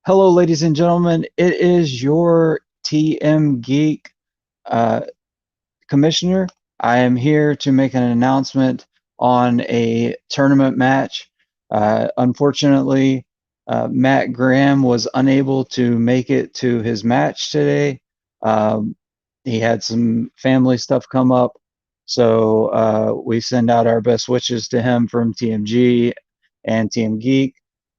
Hello, ladies and gentlemen. It is your TMGeek uh, commissioner. I am here to make an announcement on a tournament match. Unfortunately, Matt Graham was unable to make it to his match today. He had some family stuff come up, so we send out our best wishes to him from TMG and TMGeek,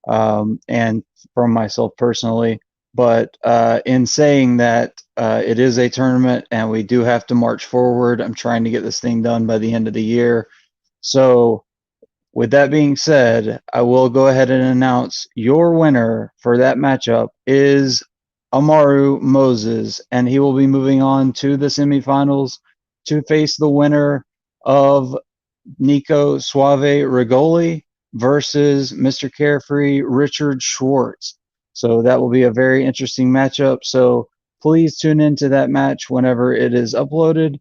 and from myself personally. But in saying that, it is a tournament and we do have to march forward. I'm trying to get this thing done by the end of the year. So, with that being said, I will go ahead and announce your winner for that matchup is Amaru Moses, and he will be moving on to the semifinals to face the winner of Nico Suave Regoli versus Mr. Carefree Richard Schwartz. So that will be a very interesting matchup. So please tune into that match whenever it is uploaded.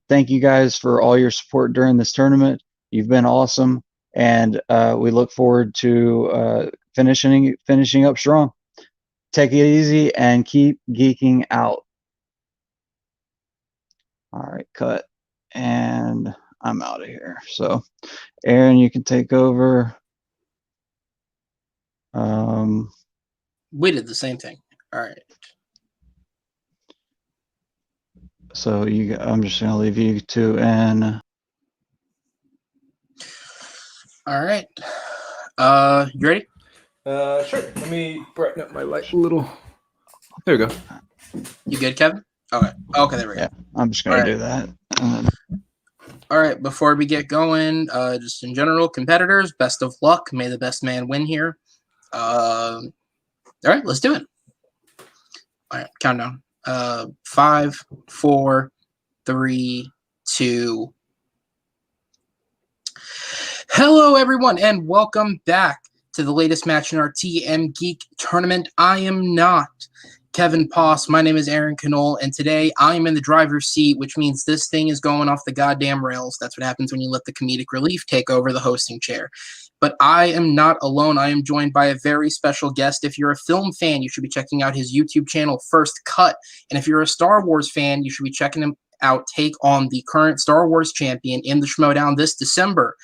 Thank you guys for all your support during this tournament. You've been awesome, and we look forward to finishing up strong. Take it easy and keep geeking out. All right, cut. And I'm out of here. So, Aaron, you can take over. We did the same thing. All right. So I'm just gonna leave you two and. All right. You ready? Sure. Let me brighten up my light a little. There we go. You good, Kevin? Okay. Okay, there we go. Yeah, I'm just gonna do that. All right. Before we get going, just in general, competitors, best of luck. May the best man win here. All right, let's do it. All right, countdown. 5, 4, 3, 2. Hello, everyone, and welcome back to the latest match in our TMGeek tournament. I am not Kevin Poss. My name is Aaron Knoll, and today I am in the driver's seat, which means this thing is going off the goddamn rails. That's what happens when you let the comedic relief take over the hosting chair. But I am not alone. I am joined by a very special guest. If you're a film fan, you should be checking out his YouTube channel, First Cut. And if you're a Star Wars fan, you should be checking him out take on the current Star Wars champion in the Schmodown this December,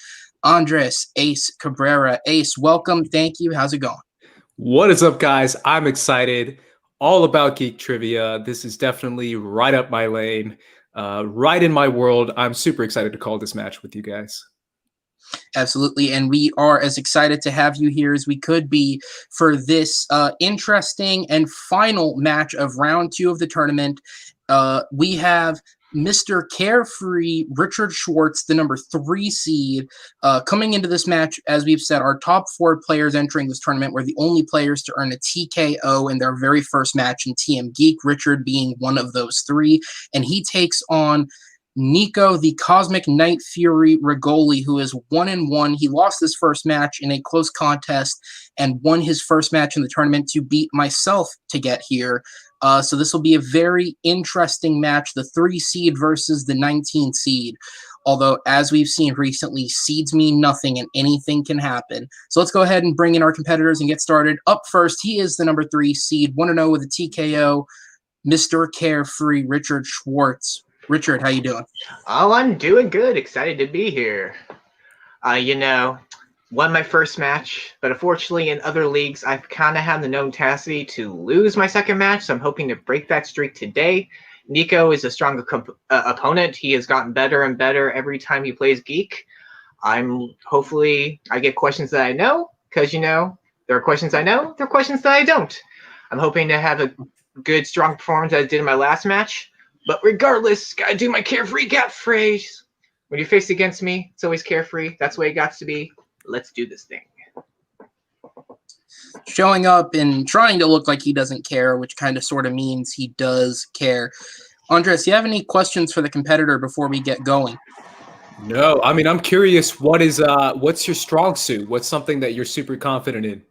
Andres Ace Cabrera. Ace, welcome. Thank you. How's it going? What is up, guys? I'm excited. All about geek trivia. This is definitely right up my lane, right in my world. I'm super excited to call this match with you guys. Absolutely, and we are as excited to have you here as we could be for this interesting and final match of round 2 of the tournament. We have Mr. Carefree Richard Schwartz, the number 3 seed, coming into this match. As we've said, our top 4 players entering this tournament were the only players to earn a TKO in their very first match in TMGeek, Richard being one of those 3, and he takes on Nico, the Cosmic Nightfury Regoli, who is 1-1. He lost his first match in a close contest and won his first match in the tournament to beat myself to get here. So this will be a very interesting match, the 3 seed versus the 19 seed. Although, as we've seen recently, seeds mean nothing and anything can happen. So let's go ahead and bring in our competitors and get started. Up first, he is the number 3 seed, 1-0 with a TKO, Mr. Carefree Richard Schwartz. Richard, how you doing? Oh, I'm doing good. Excited to be here. Won my first match, but unfortunately in other leagues, I've kind of had the known tendency to lose my second match, so I'm hoping to break that streak today. Nico is a strong opponent. He has gotten better and better every time he plays Geek. Hopefully I get questions that I know, because, there are questions I know, there are questions that I don't. I'm hoping to have a good, strong performance as I did in my last match. But regardless, gotta do my carefree cat phrase. When you're faced against me, it's always carefree. That's the way it got to be. Let's do this thing. Showing up and trying to look like he doesn't care, which kind of sort of means he does care. Andres, do you have any questions for the competitor before we get going? No, I mean, I'm curious, what's your strong suit? What's something that you're super confident in?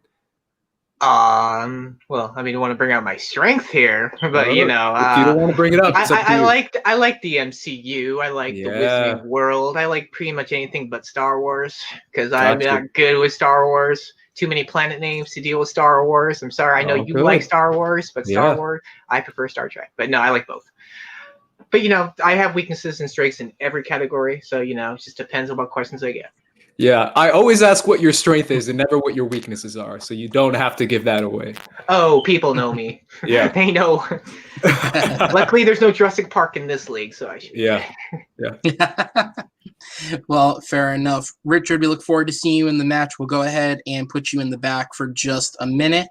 Well, I mean, I want to bring out my strength here, but if you don't want to bring it up, it's up to you. I like the MCU. I like the Wizarding World. I like pretty much anything but Star Wars because I'm not good with Star Wars. Too many planet names to deal with Star Wars. I'm sorry. I know you like Star Wars, but Star Wars, I prefer Star Trek. But no, I like both. But I have weaknesses and strengths in every category, so it just depends on what questions I get. Yeah, I always ask what your strength is and never what your weaknesses are, so you don't have to give that away. Oh, people know me. Yeah. They know. Luckily, there's no Jurassic Park in this league, so I should. Yeah. Well, fair enough. Richard, we look forward to seeing you in the match. We'll go ahead and put you in the back for just a minute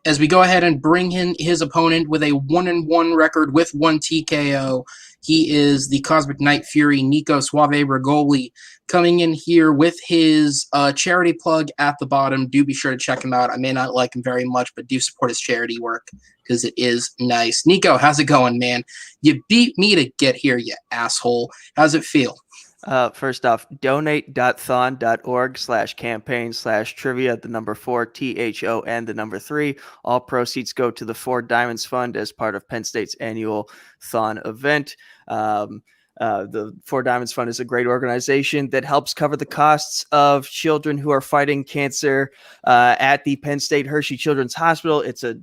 as we go ahead and bring in his opponent with a 1-1 record with 1 TKO. He is the Cosmic Nightfury, Nico Suave Regoli, coming in here with his charity plug at the bottom. Do be sure to check him out. I may not like him very much, but do support his charity work because it is nice. Nico, how's it going, man? You beat me to get here, you asshole. How's it feel? First off, donate.thon.org/campaign/trivia, the number 4, THON, the number 3. All proceeds go to the 4 Diamonds Fund as part of Penn State's annual Thon event. The 4 Diamonds Fund is a great organization that helps cover the costs of children who are fighting cancer at the Penn State Hershey Children's Hospital. It's a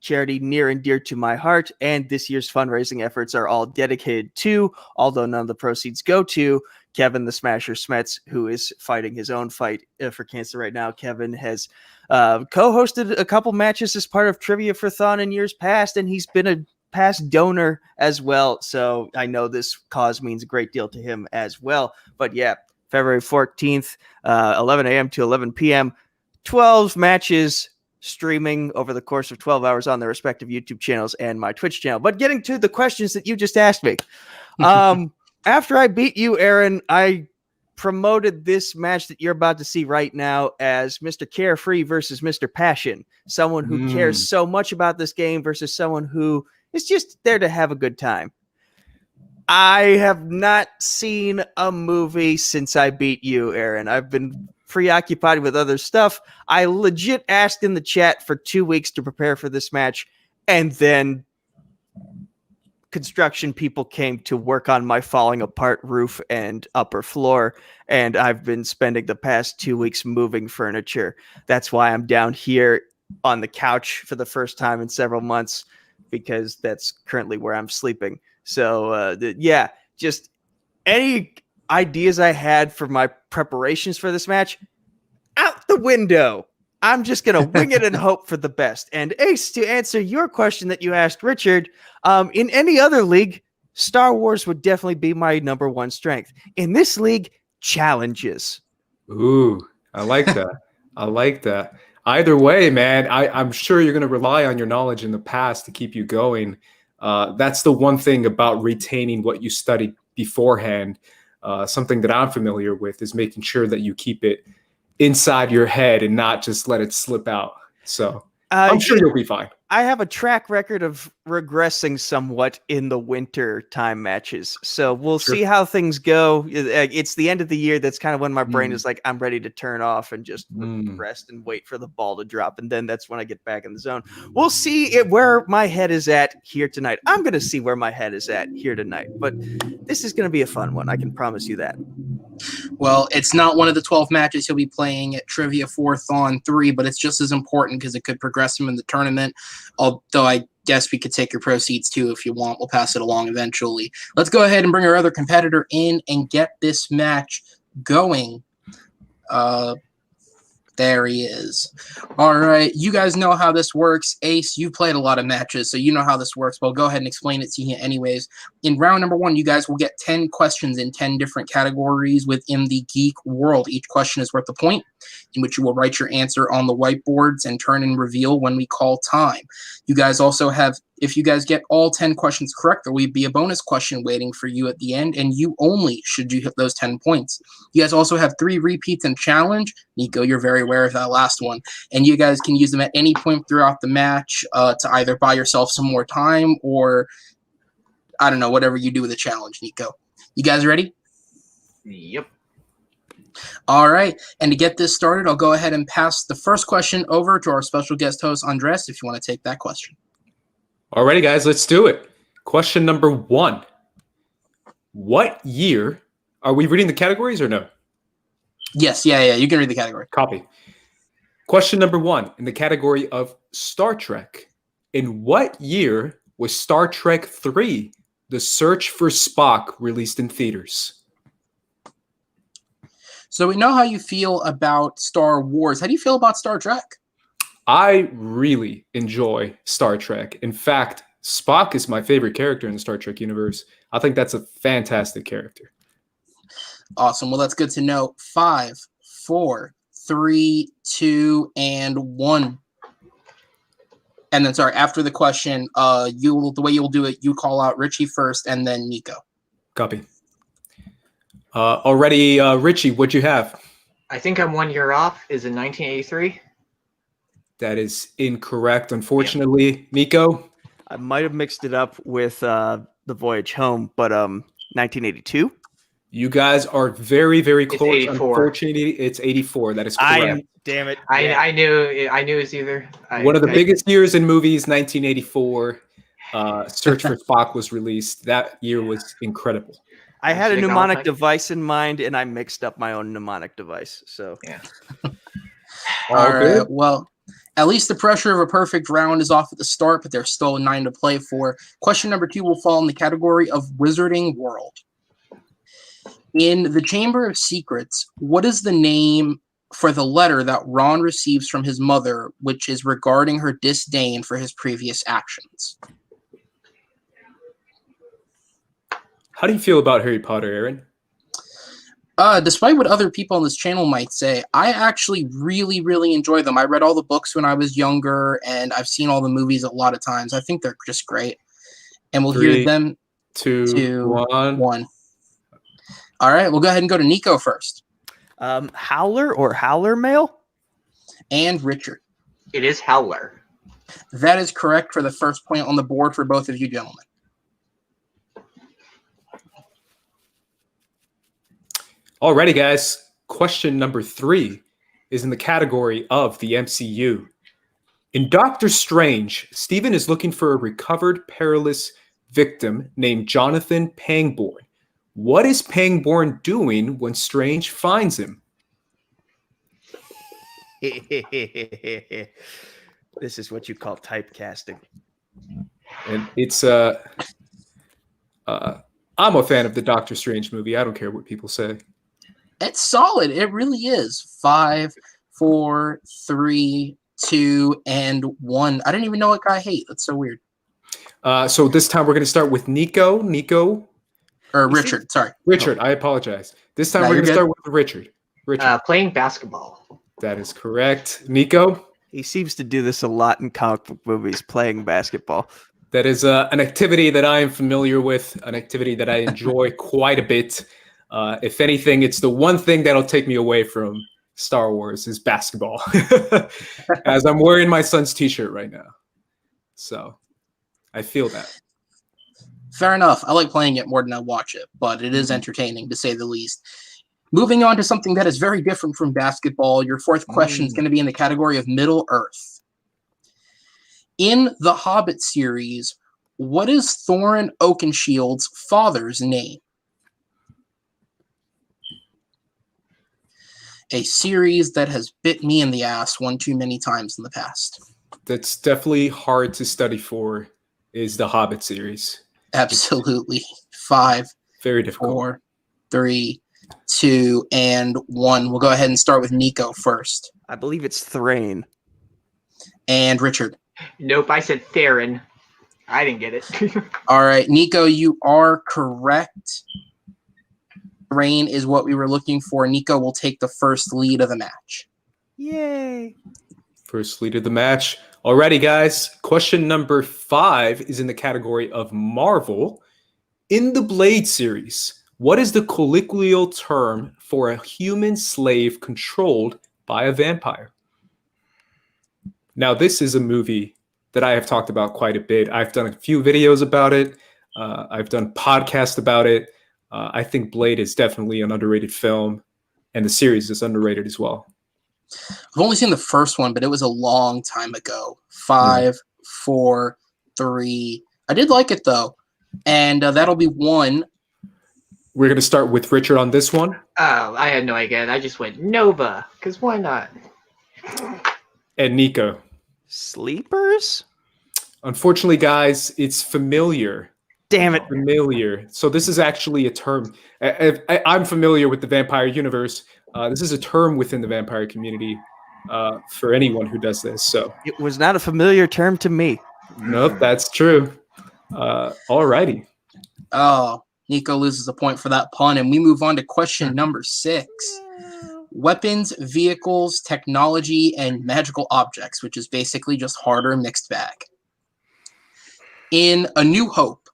charity near and dear to my heart, and this year's fundraising efforts are all dedicated to, although none of the proceeds go to, Kevin the Smasher Smets, who is fighting his own fight for cancer right now. Kevin has co-hosted a couple matches as part of Trivia for Thon in years past, and he's been a past donor as well, so I know this cause means a great deal to him as well. But yeah, February 14th, 11 a.m. to 11 p.m., 12 matches streaming over the course of 12 hours on their respective YouTube channels and my Twitch channel. But getting to the questions that you just asked me. After I beat you, Aaron, I promoted this match that you're about to see right now as Mr. Carefree versus Mr. Passion. Someone who cares so much about this game versus someone who is just there to have a good time. I have not seen a movie since I beat you, Aaron. I've been preoccupied with other stuff. I legit asked in the chat for 2 weeks to prepare for this match, and then construction people came to work on my falling apart roof and upper floor, and I've been spending the past 2 weeks moving furniture. That's why I'm down here on the couch for the first time in several months, because that's currently where I'm sleeping. So just any ideas I had for my preparations for this match out the window. I'm just going to wing it and hope for the best. And Ace, to answer your question that you asked, Richard, in any other league, Star Wars would definitely be my number 1 strength. In this league, challenges. Ooh, I like that. I like that. Either way, man, I'm sure you're going to rely on your knowledge in the past to keep you going. That's the one thing about retaining what you studied beforehand. Something that I'm familiar with is making sure that you keep it inside your head and not just let it slip out. So I'm sure you'll be fine. I have a track record of regressing somewhat in the winter time matches. So we'll see how things go. It's the end of the year. That's kind of when my brain is like, I'm ready to turn off and just rest and wait for the ball to drop. And then that's when I get back in the zone. We'll see where my head is at here tonight. I'm going to see where my head is at here tonight. But this is going to be a fun one. I can promise you that. Well, it's not one of the 12 matches he'll be playing at Trivia 4 Thon 3, but it's just as important because it could progress him in the tournament. Although I guess we could take your proceeds too if you want. We'll pass it along eventually. Let's go ahead and bring our other competitor in and get this match going. There he is. All right. You guys know how this works. Ace, you played a lot of matches, so you know how this works. Well, go ahead and explain it to you anyways. In round number 1, you guys will get 10 questions in 10 different categories within the geek world. Each question is worth a point, in which you will write your answer on the whiteboards and turn and reveal when we call time. You guys also have, if you guys get all 10 questions correct, there will be a bonus question waiting for you at the end, and you only should you hit those 10 points. You guys also have 3 repeats and challenge. Nico, you're very aware of that last one. And you guys can use them at any point throughout the match to either buy yourself some more time or, I don't know, whatever you do with the challenge, Nico. You guys ready? Yep. All right. And to get this started, I'll go ahead and pass the first question over to our special guest host, Andres, if you want to take that question. Alrighty, guys, let's do it. Question number 1. What year are we reading the categories or no? Yes, yeah, you can read the category. Copy. Question number 1 in the category of Star Trek. In what year was Star Trek 3, The Search for Spock, released in theaters? So we know how you feel about Star Wars. How do you feel about Star Trek? I really enjoy Star Trek. In fact, Spock is my favorite character in the Star Trek universe. I think that's a fantastic character. Awesome. Well, that's good to know. 5, 4, 3, 2, and 1. And then, sorry, after the question, the way you'll do it, you call out Richie first and then Nico. Copy. Already, Richie, what'd you have? I think I'm 1 year off. Is it 1983? That is incorrect, unfortunately. Nico? I might have mixed it up with The Voyage Home, but 1982. You guys are very, very close. 84. Unfortunately, it's 84. That is correct. Damn it. I knew it was either. One of the biggest years in movies, 1984. Search for Spock was released. That year was incredible. I had a Should've gone mnemonic with device in mind, and I mixed up my own mnemonic device. So Yeah. All right. Well, at least the pressure of a perfect round is off at the start, but there's still 9 to play for. Question number 2 will fall in the category of Wizarding World. In the Chamber of Secrets, what is the name for the letter that Ron receives from his mother, which is regarding her disdain for his previous actions? How do you feel about Harry Potter, Aaron? Despite what other people on this channel might say, I actually really, really enjoy them. I read all the books when I was younger, and I've seen all the movies a lot of times. I think they're just great. And we'll 3, hear them 2, 1. All right, we'll go ahead and go to Nico first. Howler or Howler Mail? And Richard. It is Howler. That is correct for the first point on the board for both of you gentlemen. Alrighty, guys. Question number 3 is in the category of the MCU. In Doctor Strange, Stephen is looking for a recovered perilous victim named Jonathan Pangborn. What is Pangborn doing when Strange finds him? This is what you call typecasting. And it's I'm a fan of the Doctor Strange movie. I don't care what people say. It's solid. It really is. 5, 4, 3, 2, and 1. I didn't even know what guy hate. That's so weird. So this time we're going to start with Nico. Or Richard. Sorry. Richard, I apologize. This time No, we're you're going to good. start with Richard. Playing basketball. That is correct. Nico? He seems to do this a lot in comic book movies, playing basketball. That is an activity that I am familiar with, an activity that I enjoy quite a bit. If anything, it's the one thing that'll take me away from Star Wars is basketball, as I'm wearing my son's t-shirt right now. So I feel that. Fair enough. I like playing it more than I watch it, but it is entertaining to say the least. Moving on to something that is very different from basketball, your fourth question is going to be in the category of Middle Earth. In the Hobbit series, what is Thorin Oakenshield's father's name? A series that has bit me in the ass one too many times in the past. That's definitely hard to study for, is the Hobbit series. Absolutely. 5, Very difficult. 4, 3, 2, and 1. We'll go ahead and start with Nico first. I believe it's Thrain. And Richard. Nope, I said Theron. I didn't get it. All right, Nico, you are correct. Rain is what we were looking for. Nico will take the first lead of the match. Yay. First lead of the match. Alrighty, guys. Question number 5 is in the category of Marvel. In the Blade series, what is the colloquial term for a human slave controlled by a vampire? Now, this is a movie that I have talked about quite a bit. I've done a few videos about it. I've done podcasts about it. I think Blade is definitely an underrated film. and the series is underrated as well. I've only seen the first one, but it was a long time ago. 5, 4, 3. I did like it though, and that'll be 1. We're going to start with Richard on this one. Oh, I had no idea. I just went Nova, because why not? And Nico. Sleepers? Unfortunately, guys, it's familiar. Damn it. Familiar. So this is actually a term. I'm familiar with the vampire universe. This is a term within the vampire community for anyone who does this. So It was not a familiar term to me. nope, that's true. All righty. Oh, Nico loses a point for that pun, and we move on to question number 6. Weapons, vehicles, technology, and magical objects, which is basically just harder mixed bag. In A New Hope,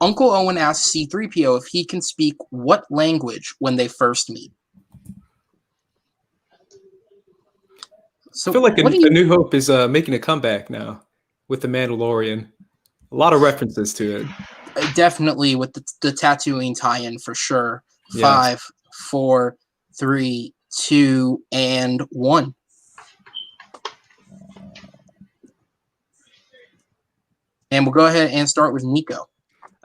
Uncle Owen asks C-3PO if he can speak what language when they first meet. So I feel like what do A New Hope is making a comeback now with The Mandalorian. A lot of references to it. Definitely with the Tatooine tie-in for sure. Yes. 5, 4, 3, 2, and 1. And we'll go ahead and start with Nico.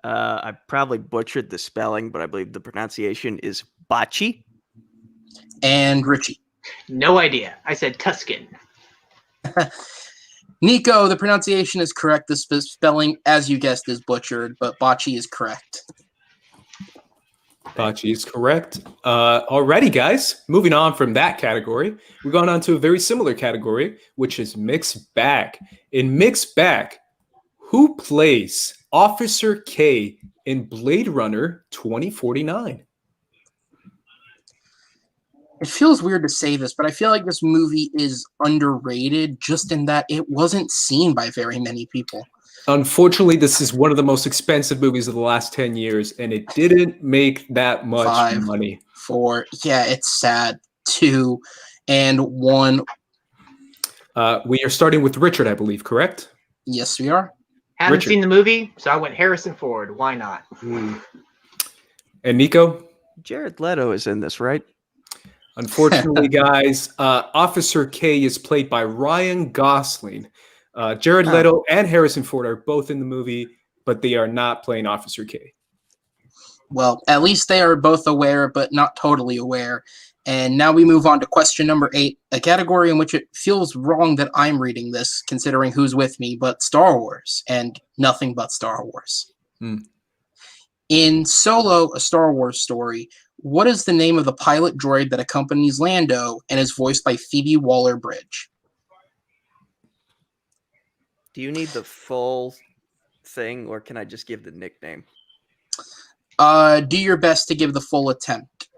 I probably butchered the spelling, but I believe the pronunciation is Bachi. And Richie. No idea. I said Tuscan. Nico, the pronunciation is correct. The spelling, as you guessed, is butchered, but Bachi is correct. Bachi is correct. Alrighty, guys. Moving on from that category, we're going on to a very similar category, which is mixed bag. In mixed bag, who plays Officer K in Blade Runner 2049? It feels weird to say this, but I feel like this movie is underrated just in that it wasn't seen by very many people. Unfortunately, this is one of the most expensive movies of the last 10 years, and it didn't make that much 5, money. 4, yeah, it's sad. 2, and 1. We are starting with Richard, I believe, correct? Yes, we are. Haven't Richard. seen the movie, so I went Harrison Ford. Why not? And Nico? Jared Leto is in this, right? Unfortunately, guys, Officer K is played by Ryan Gosling. Jared Leto and Harrison Ford are both in the movie, but they are not playing Officer K. Well, at least they are both aware, but not totally aware. And now we move on to question number 8, a category in which it feels wrong that I'm reading this, considering who's with me, but Star Wars, and nothing but Star Wars. In Solo, a Star Wars story, what is the name of the pilot droid that accompanies Lando and is voiced by Phoebe Waller-Bridge? Do you need the full thing, or can I just give the nickname? Do your best to give the full attempt.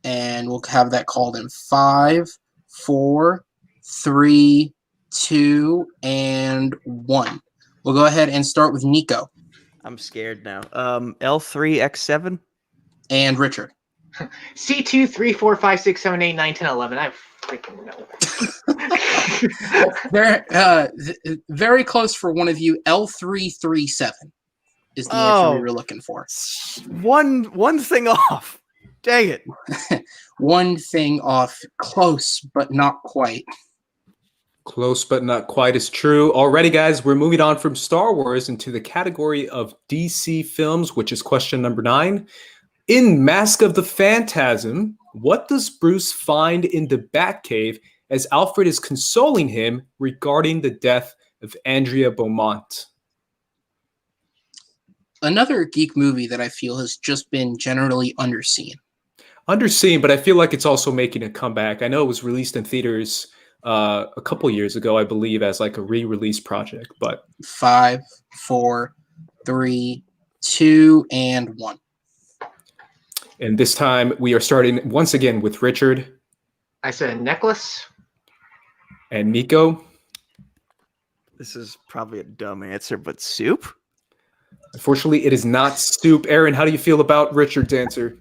And we'll have that called in 5, 4, 3, 2, and 1. We'll go ahead and start with Nico. I'm scared now. L3X7? And Richard. C2, 3, 4, 5, 6, 7, 8, 9, 10, 11. I freaking know. Very close for one of you. L337 is the answer we were looking for. One thing off. Dang it. One thing off. Close, but not quite. Close, but not quite as true. Alrighty, guys, we're moving on from Star Wars into the category of DC films, which is question number 9. In Mask of the Phantasm, what does Bruce find in the Batcave as Alfred is consoling him regarding the death of Andrea Beaumont? Another geek movie that I feel has just been generally underseen. Underseen, but I feel like it's also making a comeback. I know it was released in theaters a couple years ago, I believe, as like a re-release project. But 5, 4, 3, 2, and 1. And this time we are starting once again with Richard. I said necklace. And Nico. This is probably a dumb answer, but soup? Unfortunately, it is not soup. Aaron, how do you feel about Richard's answer?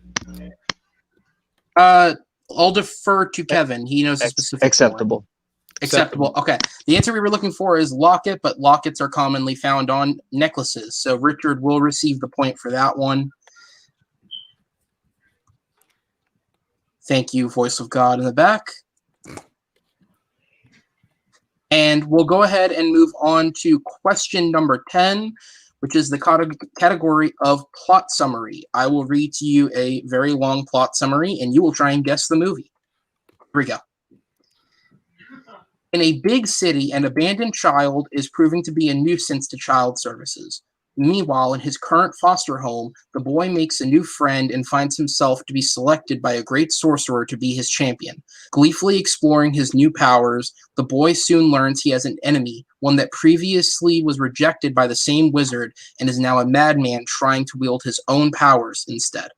I'll defer to Kevin. He knows the specific Acceptable. Acceptable. Okay. The answer we were looking for is locket, but lockets are commonly found on necklaces. So Richard will receive the point for that one. Thank you, Voice of God in the back. And we'll go ahead and move on to question number 10, which is the category of plot summary. I will read to you a very long plot summary, and you will try and guess the movie. Here we go. In a big city, an abandoned child is proving to be a nuisance to child services. Meanwhile, in his current foster home, the boy makes a new friend and finds himself to be selected by a great sorcerer to be his champion. Gleefully exploring his new powers, the boy soon learns he has an enemy, one that previously was rejected by the same wizard and is now a madman trying to wield his own powers instead.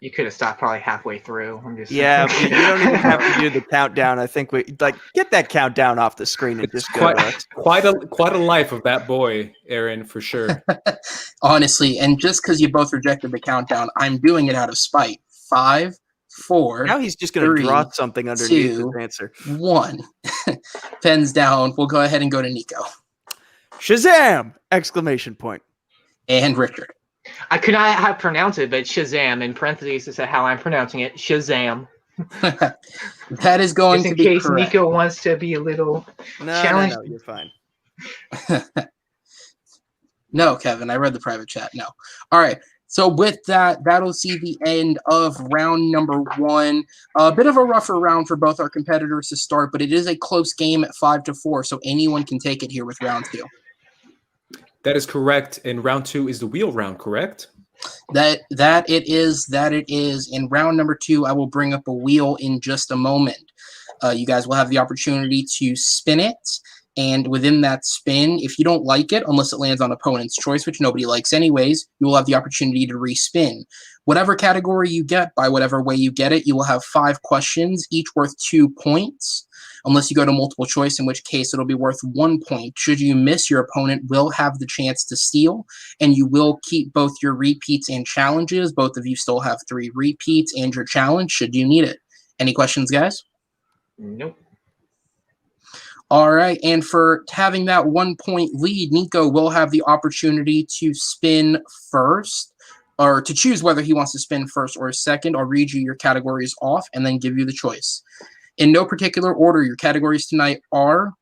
You could have stopped probably halfway through. I'm just You don't even have to do the countdown. I think we get that countdown off the screen and just go. Quite a life of that boy, Aaron, for sure. Honestly, and just because you both rejected the countdown, I'm doing it out of spite. 5, 4. Now he's just going to draw something underneath his answer. 1. Pens down. We'll go ahead and go to Nico. Shazam! Exclamation point. And Richard. I could not have pronounced it, but Shazam in parentheses is how I'm pronouncing it. Shazam. That is going to be correct. In case Nico wants to be a little challenged. No, you're fine. No, Kevin, I read the private chat. No. All right. So with that, that'll see the end of round number 1. A bit of a rougher round for both our competitors to start, but it is a close game at 5-4, so anyone can take it here with round 2. That is correct. And round 2 is the wheel round, correct? That it is. In round number 2, I will bring up a wheel in just a moment. You guys will have the opportunity to spin it. And within that spin, if you don't like it, unless it lands on opponent's choice, which nobody likes anyways, you will have the opportunity to respin. Whatever category you get, by whatever way you get it, you will have 5 questions, each worth 2 points. Unless you go to multiple choice, in which case it'll be worth 1 point. Should you miss, your opponent will have the chance to steal, and you will keep both your repeats and challenges. Both of you still have 3 repeats and your challenge, should you need it. Any questions, guys? Nope. All right, and for having that 1 point lead, Nico will have the opportunity to spin first, or to choose whether he wants to spin first or second. I'll read you your categories off and then give you the choice. In no particular order, your categories tonight are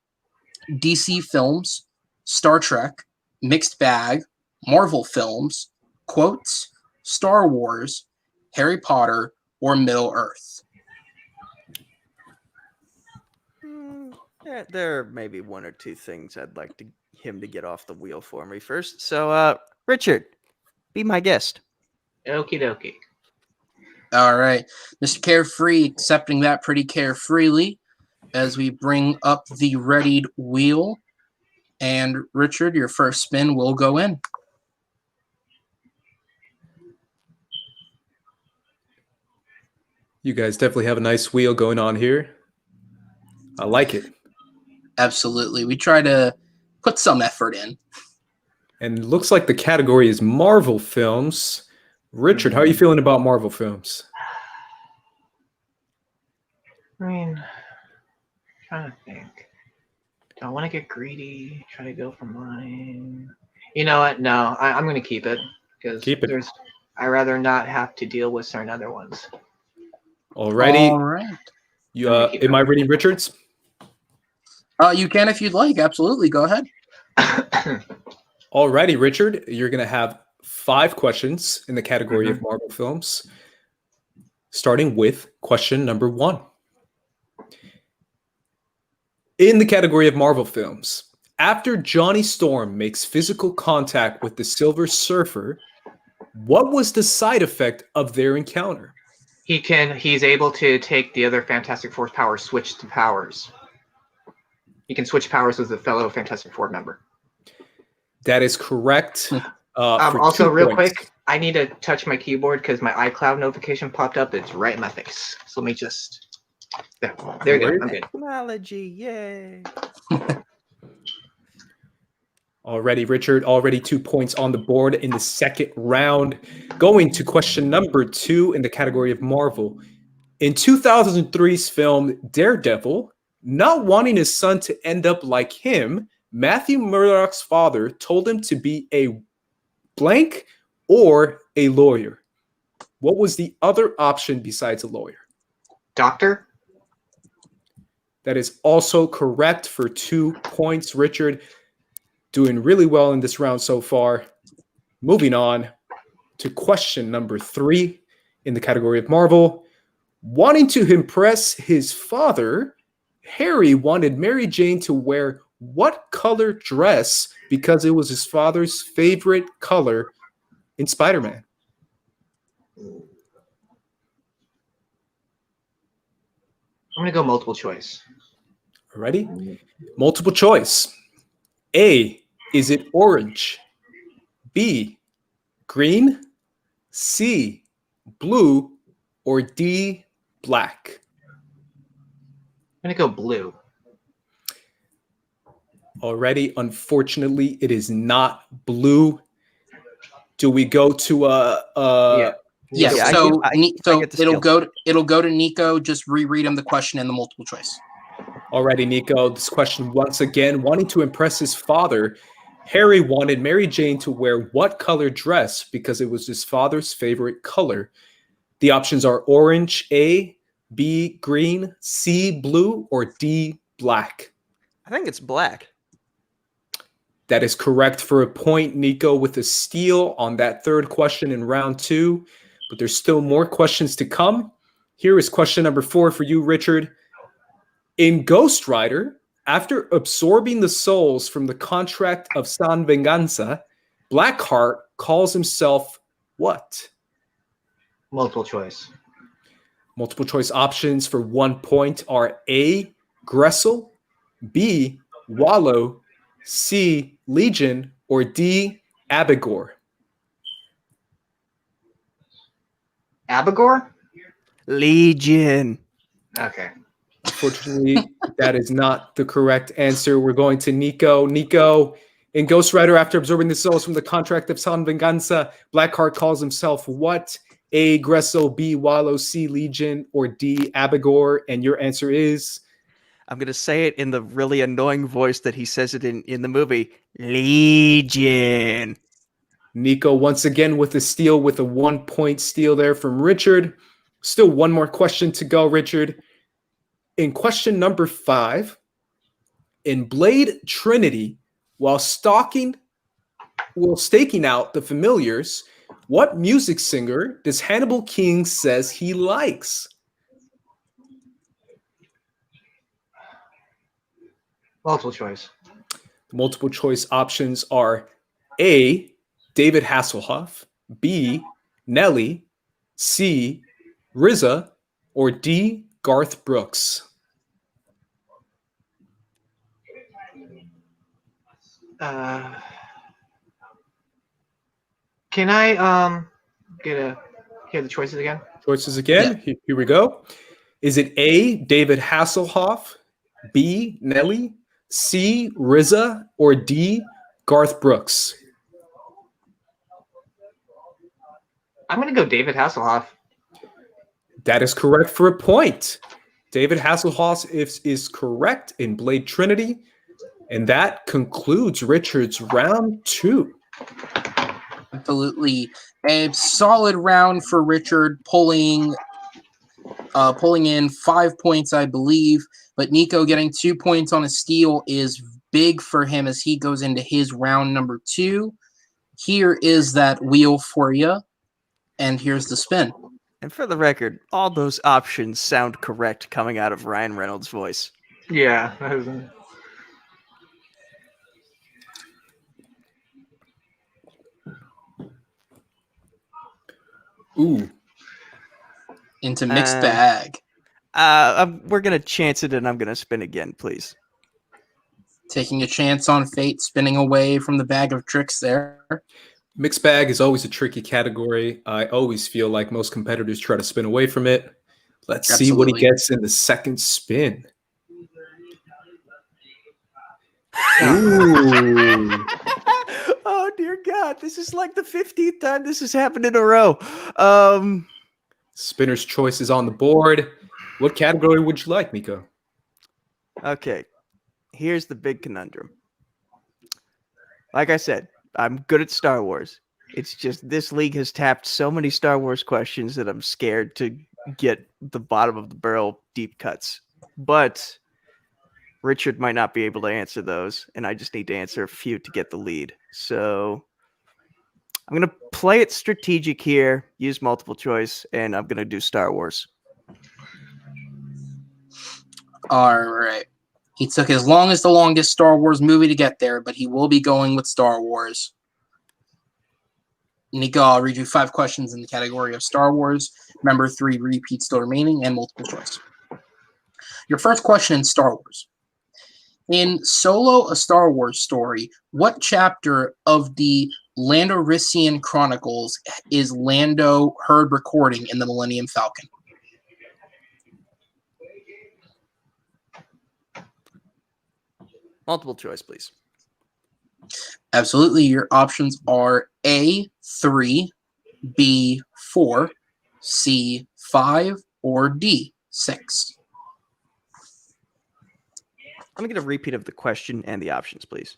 DC films, Star Trek, mixed bag, Marvel films, quotes, Star Wars, Harry Potter, or Middle Earth. There may be 1 or 2 things I'd like him to get off the wheel for me first. So, Richard, be my guest. Okie dokie. All right. Mr. Carefree accepting that pretty carefreely as we bring up the readied wheel. And Richard, your first spin will go in. You guys definitely have a nice wheel going on here. I like it. Absolutely. We try to put some effort in. And it looks like the category is Marvel films. Richard, how are you feeling about Marvel films? I mean, I'm trying to think. Do I want to get greedy? Try to go for mine? You know what? No, I'm going to keep it. Because I'd rather not have to deal with certain other ones. Alrighty. All right. Am I reading Richard's? You can if you'd like. Absolutely. Go ahead. Alrighty, Richard. You're going to have 5 questions in the category of Marvel films, starting with question number 1. In the category of Marvel films, after Johnny Storm makes physical contact with the Silver Surfer, what was the side effect of their encounter? He's able to take the other Fantastic Four powers, switch to powers. He can switch powers with a fellow Fantastic Four member. That is correct. Also, real quick, I need to touch my keyboard because my iCloud notification popped up. It's right in my face. So let me just... There you go. I'm good. Technology, yay. Already, Richard, already 2 points on the board in the second round. Going to question number 2 in the category of Marvel. In 2003's film Daredevil, Not wanting his son to end up like him, Matthew Murdoch's father told him to be a blank or a lawyer. What was the other option besides a lawyer? Doctor? That is also correct for 2 points. Richard, doing really well in this round so far. Moving on to question number 3 in the category of Marvel. Wanting to impress his father, Harry wanted Mary Jane to wear what color dress because it was his father's favorite color in Spider-Man? I'm going to go multiple choice. Ready? Multiple choice. A, is it orange? B, green? C, blue? Or D, black? I'm going to go blue. Already, unfortunately, it is not blue. Do we go to Yes. Yeah, so I get the it'll go to Nico. Just reread him the question and the multiple choice. Alrighty, Nico. This question once again, wanting to impress his father, Harry wanted Mary Jane to wear what color dress because it was his father's favorite color. The options are orange, A, B, green, C, blue, or D, black. I think it's black. That is correct for a point, Nico, with a steal on that third question in round 2. But there's still more questions to come. Here is question number 4 for you, Richard. In Ghost Rider, after absorbing the souls from the contract of San Venganza, Blackheart calls himself what? Multiple choice. Multiple choice options for 1 point are A, Gressel, B, Wallow, C, Legion, or D, Abigor. Abigor? Legion. Okay. Unfortunately, that is not the correct answer. We're going to Nico. Nico, in Ghost Rider, after absorbing the souls from the contract of San Venganza, Blackheart calls himself what? A, Gressel, B, Wallow, C, Legion, or D, Abigor. And your answer is? I'm going to say it in the really annoying voice that he says it in the movie. Legion. Nico once again with a steal, with a 1 point steal there from Richard. Still one more question to go, Richard. In question number 5, in Blade Trinity, while staking out the familiars, what music singer does Hannibal King says he likes? Multiple choice. The multiple choice options are A, David Hasselhoff, B, Nelly, C, RZA, or D, Garth Brooks. Can I hear the choices again? Choices again. Yeah. Here we go. Is it A, David Hasselhoff, B, Nelly, C, RZA, or D, Garth Brooks? I'm going to go David Hasselhoff. That is correct for a point. David Hasselhoff is correct in Blade Trinity. And that concludes Richard's round 2. Absolutely, a solid round for Richard, pulling in 5 points, I believe. But Nico getting 2 points on a steal is big for him as he goes into his round number 2. Here is that wheel for you, and here's the spin. And for the record, all those options sound correct coming out of Ryan Reynolds' voice. Yeah. Ooh. Into mixed bag. We're going to chance it, and I'm going to spin again, please. Taking a chance on fate, spinning away from the bag of tricks there. Mixed bag is always a tricky category. I always feel like most competitors try to spin away from it. Let's see what he gets in the second spin. Ooh. Oh, dear God. This is like the 15th time this has happened in a row. Spinner's choice is on the board. What category would you like, Nico? Okay, here's the big conundrum. Like I said, I'm good at Star Wars. It's just this league has tapped so many Star Wars questions that I'm scared to get the bottom of the barrel deep cuts. But Richard might not be able to answer those, and I just need to answer a few to get the lead. So I'm going to play it strategic here, use multiple choice, and I'm going to do Star Wars. All right. He took as long as the longest Star Wars movie to get there, but he will be going with Star Wars. Nico, I'll read you 5 questions in the category of Star Wars. Remember, 3 repeats still remaining and multiple choice. Your first question in Star Wars. In Solo, a Star Wars story, what chapter of the Landorisian Chronicles is Lando heard recording in the Millennium Falcon? Multiple choice, please. Absolutely. Your options are A3, B4, C5, or D6. Let me get a repeat of the question and the options, please.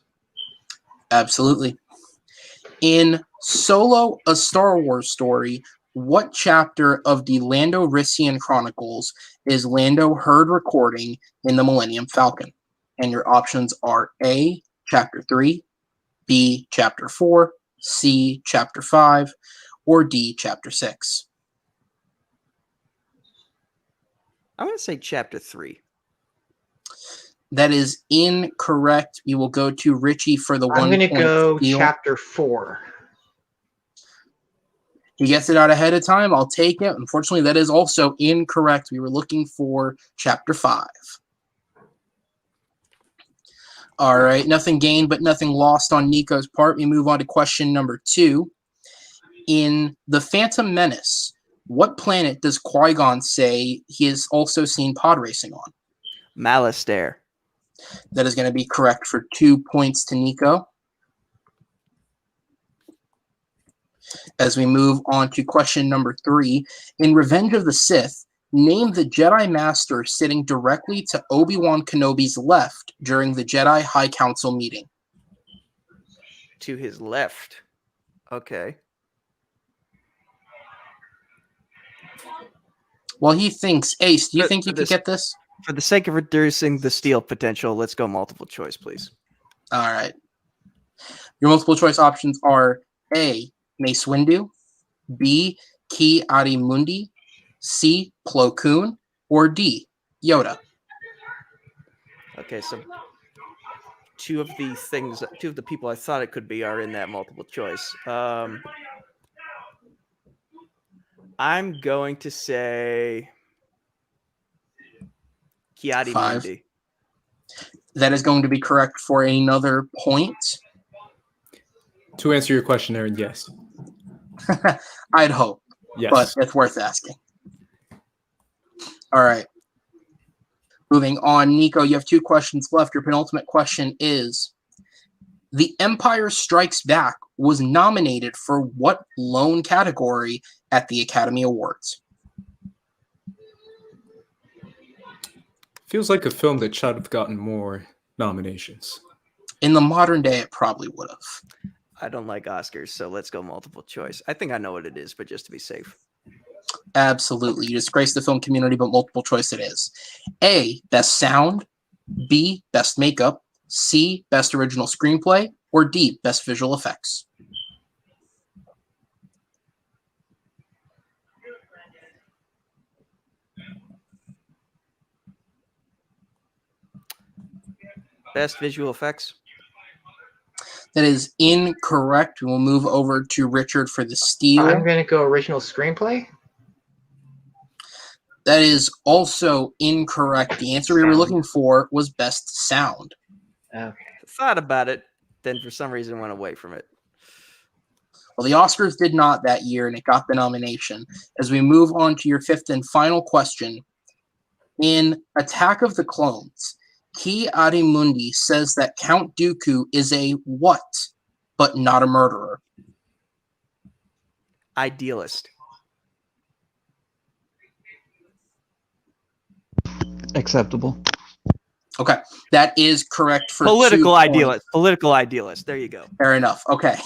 Absolutely. In Solo, a Star Wars story, what chapter of the Landorisian Chronicles is Lando heard recording in the Millennium Falcon? And your options are A, Chapter 3, B, Chapter 4, C, Chapter 5, or D, Chapter 6. I'm going to say Chapter 3. That is incorrect. We will go to Richie for the 1 I'm point going to go steal. Chapter 4. He gets it out ahead of time. I'll take it. Unfortunately, that is also incorrect. We were looking for Chapter 5. All right. Nothing gained, but nothing lost on Nico's part. We move on to question number 2. In The Phantom Menace, what planet does Qui-Gon say he has also seen pod racing on? Malastare. That is going to be correct for 2 points to Nico. As we move on to question number 3, in Revenge of the Sith, name the Jedi Master sitting directly to Obi-Wan Kenobi's left during the Jedi High Council meeting. To his left. Okay. Well, he thinks, Ace, do you think you For could get this? For the sake of reducing the steal potential, let's go multiple choice, please. All right. Your multiple choice options are A, Mace Windu, B, Ki Adi Mundi, C, Plo Koon, or D, Yoda. Okay, so two of the people I thought it could be are in that multiple choice. I'm going to say Ki-Adi 5. Mundi. That is going to be correct for another point. To answer your question, Aaron, yes. I'd hope, Yes. but it's worth asking. All right. Moving on, Nico, you have 2 questions left. Your penultimate question is, The Empire Strikes Back was nominated for what lone category at the Academy Awards? Feels like a film that should have gotten more nominations. In the modern day, it probably would have. I don't like Oscars, so let's go multiple choice. I think I know what it is, but just to be safe. Absolutely. You disgrace the film community, but multiple choice it is. A, Best Sound. B, Best Makeup. C, Best Original Screenplay. Or D, Best Visual Effects. Best visual effects. That is incorrect. We will move over to Richard for the steal. I'm going to go Original Screenplay. That is also incorrect. The answer we were looking for was Best Sound. Okay. Thought about it, then for some reason went away from it. Well, the Oscars did not that year, and it got the nomination. As we move on to your 5th and final question, in Attack of the Clones, Ki Adi Mundi says that Count Dooku is a what, but not a murderer? Idealist. Acceptable. Okay, that is correct for Political 2 idealist. points. Political idealist. There you go. Fair enough. Okay.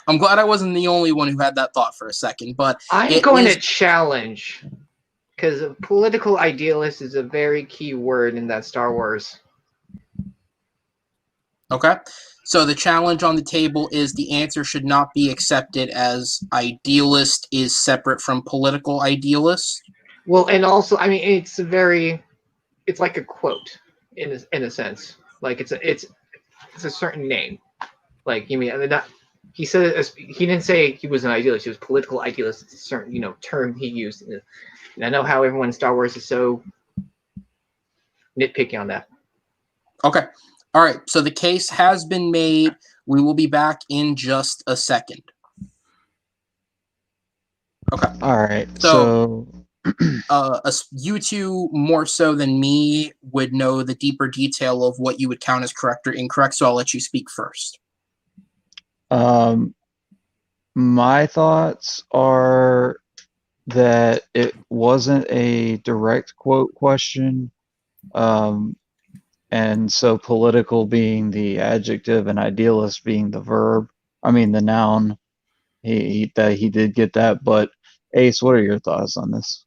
I'm glad I wasn't the only one who had that thought for a second, but I'm going to challenge, because political idealist is a very key word in that Star Wars. okay. So the challenge on the table is the answer should not be accepted as idealist is separate from political idealist. Well, and also, I mean, it's like a quote in a sense. Like it's a certain name. Like you mean he said he didn't say he was an idealist. He was political idealist. It's a certain term he used. And I know how everyone in Star Wars is so nitpicky on that. Okay. All right. So the case has been made. We will be back in just a second. Okay. All right. So you two more so than me would know the deeper detail of what you would count as correct or incorrect. So I'll let you speak first. My thoughts are that it wasn't a direct quote question. And so political being the adjective and idealist being the verb. I mean the noun. He did get that, but Ace, what are your thoughts on this?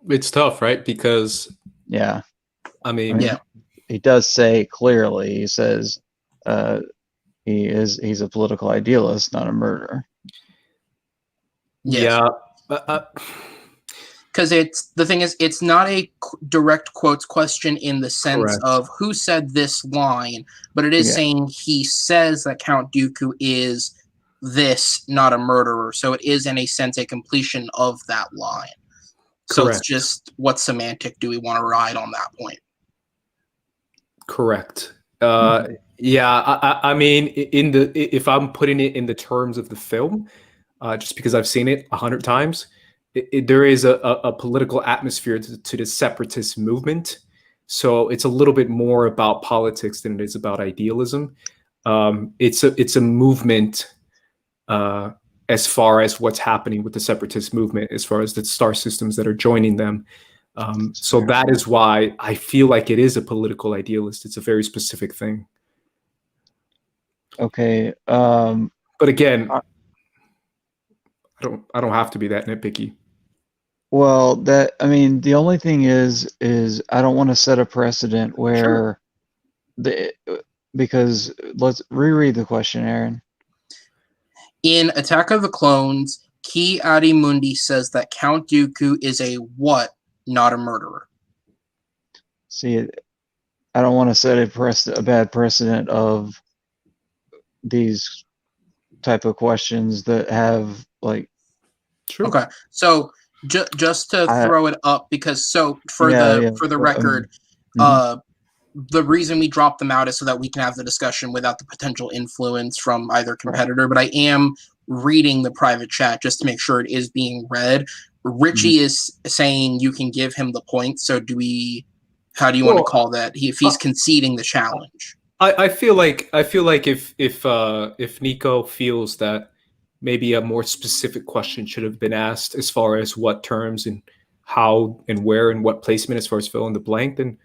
It's tough, right? Because Yeah. I mean Yeah. He does say clearly, he says he's a political idealist, not a murderer. Yes. Yeah. Because it's not a direct quotes question in the sense Correct. of who said this line, but it is saying he says that Count Dooku is this, not a murderer. So it is in a sense a completion of that line. So Correct. it's just what semantic do we want to ride on that point? Correct. Yeah. I mean, if I'm putting it in the terms of the film, just because I've seen it 100 times. There is a political atmosphere to the separatist movement. So it's a little bit more about politics than it is about idealism. It's a movement as far as what's happening with the separatist movement, as far as the star systems that are joining them. So that is why I feel like it is a political idealist. It's a very specific thing. Okay. But again, I don't have to be that nitpicky. Well, the only thing is I don't want to set a precedent where because let's reread the question, Aaron. In Attack of the Clones, Ki Adimundi says that Count Dooku is a what, not a murderer. See, I don't want to set a bad precedent of these type of questions that have like. True. Okay, so just to throw it up, because for the record, the reason we drop them out is so that we can have the discussion without the potential influence from either competitor. But I am reading the private chat just to make sure it is being read. Richie is saying you can give him the point. So how do you want to call that? If he's conceding the challenge. I feel like if Nico feels that maybe a more specific question should have been asked as far as what terms and how and where and what placement as far as fill in the blank, then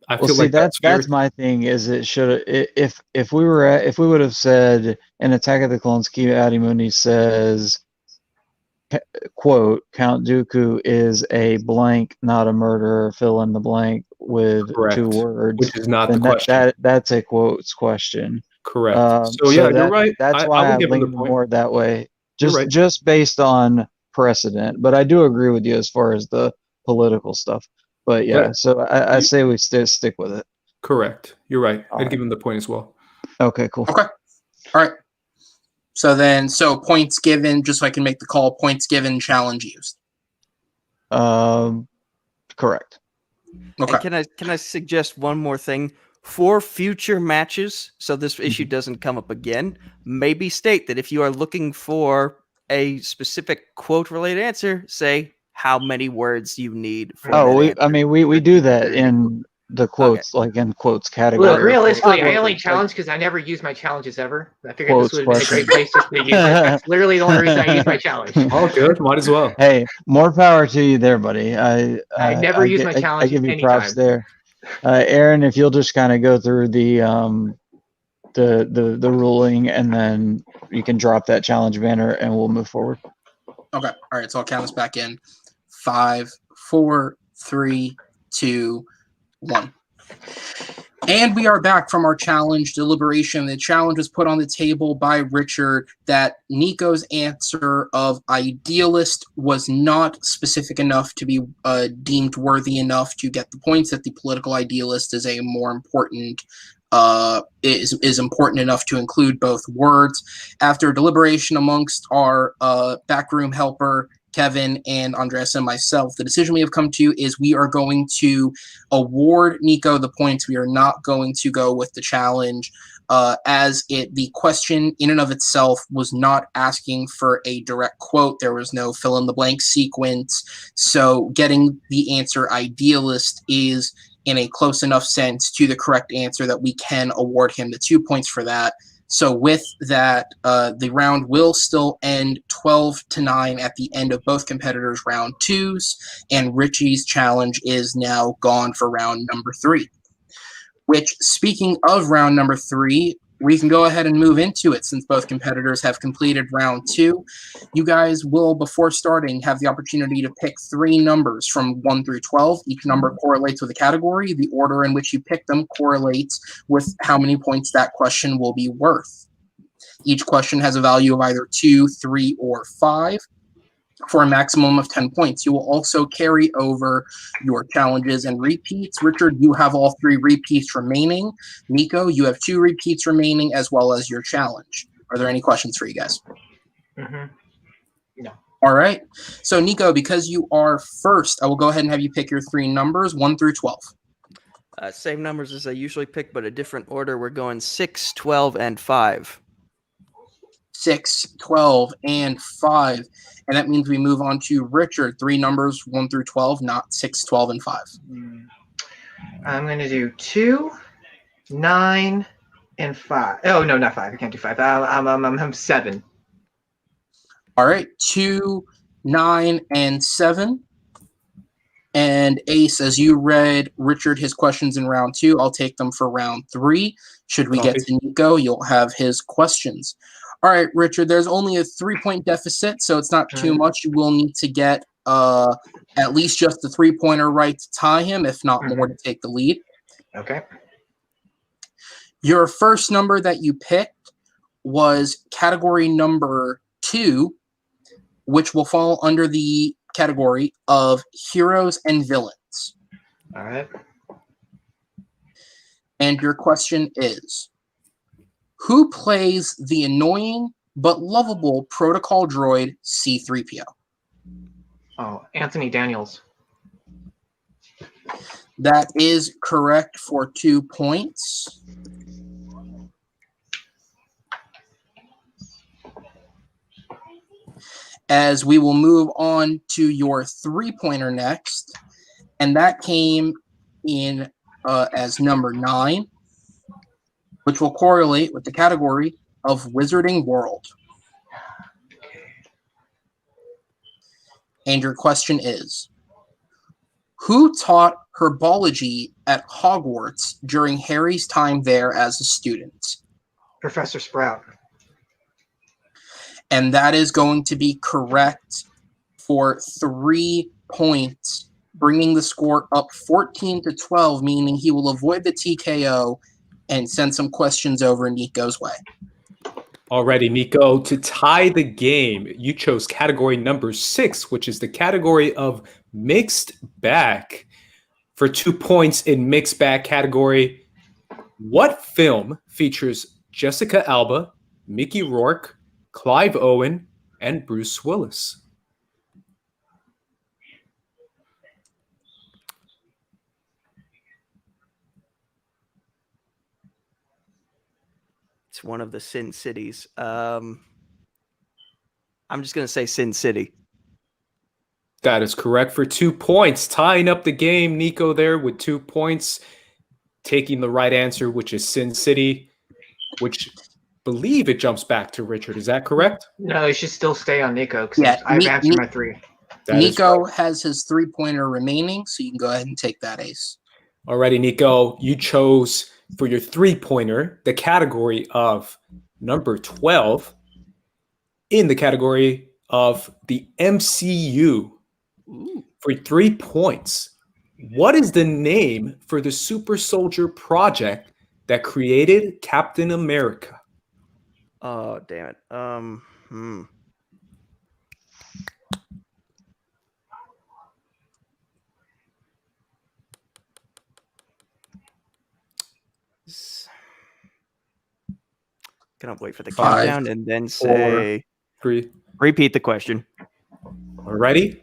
I feel like that's my thing. Is it should if we would have said in Attack of the Clones, Ki Adimundi says, quote, Count Dooku is a blank, not a murderer, fill in the blank with Correct. 2 words, which is not the question. That's a quotes question. Correct. So you're right. That's why I lean more that way. Just based on precedent. But I do agree with you as far as the political stuff. But yeah, so I say we stick with it. Correct. You're right. I'd give him the point as well. Okay, cool. Okay. All right. So points given, just so I can make the call, points given, challenge used. Correct. Okay. And can I suggest one more thing? For future matches, so this issue doesn't come up again, maybe state that if you are looking for a specific quote-related answer, say how many words you need for that answer. We do that in the quotes, like in quotes category. Well, realistically, I only challenge because I never use my challenges ever. I figured this would be a great place just to use. That's literally the only reason I use my challenge. All good. Might as well. Hey, more power to you there, buddy. I never use my challenge. I give you props there. Aaron, if you'll just kind of go through the ruling, and then you can drop that challenge banner, and we'll move forward. Okay. All right. So I'll count us back in. 5, 4, 3, 2, 1. And we are back from our challenge deliberation. The challenge was put on the table by Richard that Nico's answer of idealist was not specific enough to be deemed worthy enough to get the points, that the political idealist is a more important is important enough to include both words. After deliberation amongst our backroom helper Kevin and Andres and myself, the decision we have come to is we are going to award Nico the points. We are not going to go with the challenge, as the question in and of itself was not asking for a direct quote. There was no fill in the blank sequence. So getting the answer idealist is in a close enough sense to the correct answer that we can award him the 2 points for that. So with that, the round will still end 12-9 at the end of both competitors' round 2s, and Richie's challenge is now gone for round number 3. Which, speaking of round number 3, we can go ahead and move into it since both competitors have completed round 2. You guys will, before starting, have the opportunity to pick 3 numbers from 1 through 12. Each number correlates with a category. The order in which you pick them correlates with how many points that question will be worth. Each question has a value of either 2, 3, or 5. For a maximum of 10 points. You will also carry over your challenges and repeats. Richard, you have all 3 repeats remaining. Nico, you have 2 repeats remaining, as well as your challenge. Are there any questions for you guys? No. All right. So, Nico, because you are first, I will go ahead and have you pick your 3 numbers, 1 through 12. Same numbers as I usually pick, but a different order. We're going 6, 12, and 5. 6, 12, and 5. And that means we move on to Richard. 3 numbers, 1 through 12, not 6, 12, and 5. I'm going to do 2, 9, and 5. Oh, no, not 5. I can't do 5. I'm 7. All right. 2, 9, and 7. And Ace, as you read Richard his questions in round 2, I'll take them for round 3. Should we get to Nico, you'll have his questions. All right, Richard, there's only a 3-point deficit, so it's not too much. You will need to get at least just the 3-pointer right to tie him, if not more to take the lead. Okay. Your first number that you picked was category number 2, which will fall under the category of heroes and villains. All right. And your question is, who plays the annoying but lovable protocol droid C-3PO? Oh, Anthony Daniels. That is correct for 2 points. As we will move on to your 3-pointer next, and that came in as number 9, which will correlate with the category of Wizarding World. And your question is, who taught herbology at Hogwarts during Harry's time there as a student? Professor Sprout. And that is going to be correct for 3 points, bringing the score up 14-12, meaning he will avoid the TKO and send some questions over Nico's way. Alrighty, Nico, to tie the game, you chose category number 6, which is the category of mixed bag. For 2 points in mixed bag category, what film features Jessica Alba, Mickey Rourke, Clive Owen, and Bruce Willis? It's one of the Sin Cities. I'm just going to say Sin City. That is correct for 2 points. Tying up the game, Nico there with 2 points. Taking the right answer, which is Sin City, which believe it jumps back to Richard. Is that correct? No, it should still stay on Nico because I've answered my 3. Nico has his 3-pointer remaining, so you can go ahead and take that, Ace. Alrighty, Nico, you chose for your 3-pointer the category of number 12 in the category of the MCU. Ooh. For 3 points, what is the name for the super soldier project that created Captain America? Oh, damn it. Gonna wait for the 5, countdown and then 4, say 3. repeat the question. Alrighty.